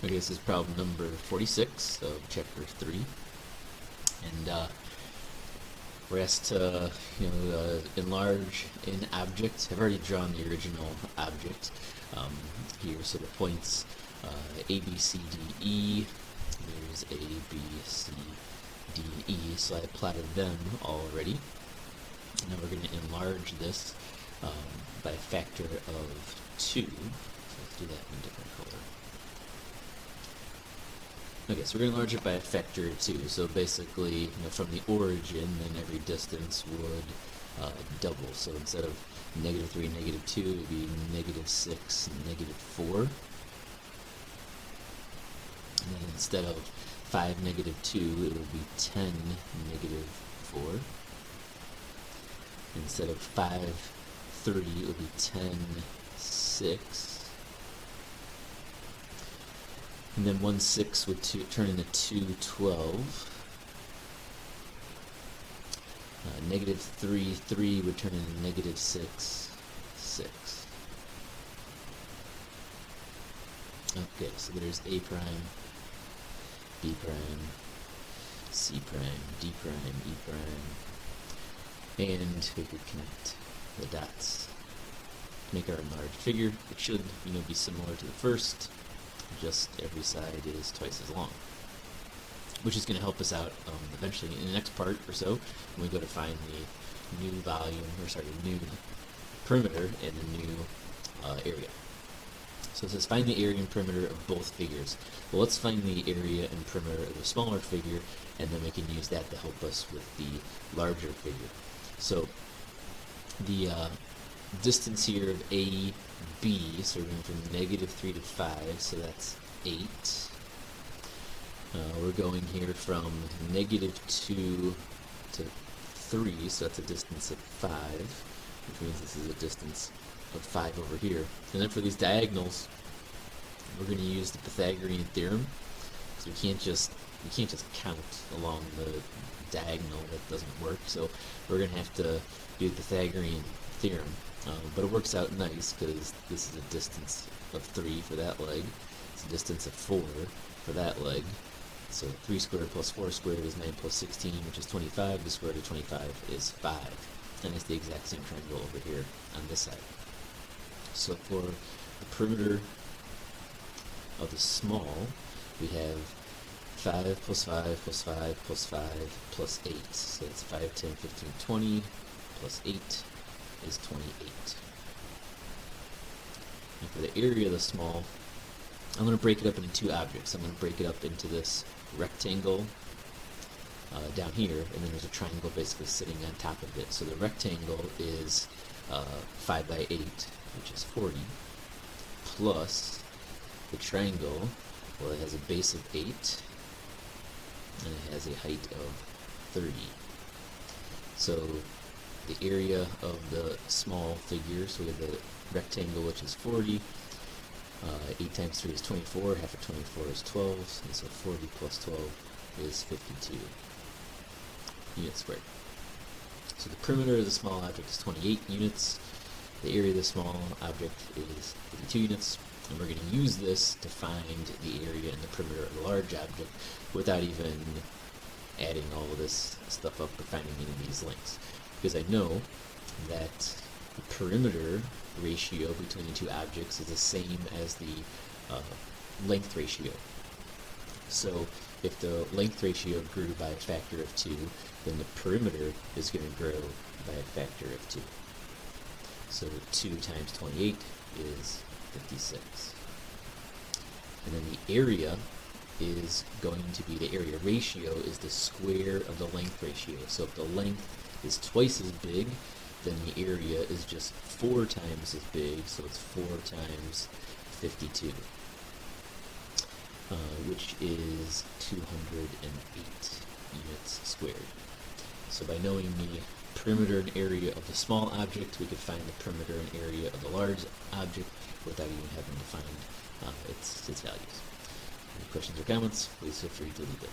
Okay, this is problem number 46 of chapter 3, and we're asked to, enlarge an object. I've already drawn the original object here, so the points A, B, C, D, E. There's A, B, C, D, E, so I plotted them already. And now we're going to enlarge this by a factor of 2. So let's do that in a different color. Okay, so we're going to enlarge it by a factor of 2. So basically, from the origin, then every distance would double. So instead of -3, -2, it would be -6, -4. And then instead of 5, -2, it would be 10, -4. Instead of 5, 30, it would be 10, 6. And then 1, 6 would turn into 2, 12. -3, 3 would turn into -6, 6. Okay, so there's A prime, B prime, C prime, D prime, E prime. And we could connect the dots to make our enlarged figure. It should, be similar to the first, just every side is twice as long, which is going to help us out eventually in the next part or so when we go to find the new new perimeter and the new area. So it says find the area and perimeter of both figures. Well, let's find the area and perimeter of the smaller figure, and then we can use that to help us with the larger figure. So the distance here of A, B, so we're going from -3 to 5, so that's 8. We're going here from -2 to 3, so that's a distance of 5, which means this is a distance of 5 over here. And then for these diagonals, we're going to use the Pythagorean theorem, because we can't just count along the diagonal. That doesn't work. So we're going to have to do the Pythagorean theorem. But it works out nice because this is a distance of 3 for that leg. It's a distance of 4 for that leg. So 3 squared plus 4 squared is 9 plus 16, which is 25. The square root of 25 is 5. And it's the exact same triangle over here on this side. So for the perimeter of the small, we have 5 plus 5 plus 5 plus 5 plus 8. So it's 5, 10, 15, 20 plus 8 is 28. And for the area of the small, I'm going to break it up into two objects. I'm going to break it up into this rectangle down here, and then there's a triangle basically sitting on top of it. So the rectangle is 5 by 8, which is 40, plus the triangle, well, it has a base of 8, and it has a height of 30. So the area of the small figure, so we have the rectangle, which is 40, 8 times 3 is 24, half of 24 is 12, and so 40 plus 12 is 52 units squared. So the perimeter of the small object is 28 units, the area of the small object is 52 units, and we're going to use this to find the area and the perimeter of the large object without even adding all of this stuff up or finding any of these lengths. Because I know that the perimeter ratio between the two objects is the same as the length ratio. So if the length ratio grew by a factor of 2, then the perimeter is going to grow by a factor of 2. So 2 times 28 is 56. And then the area is going to be, the area ratio is the square of the length ratio. So if the length is twice as big, then the area is just 4 times as big, so it's 4 times 52, which is 208 units squared. So by knowing the perimeter and area of the small object, we could find the perimeter and area of the large object without even having to find its values. Any questions or comments, please feel free to leave it.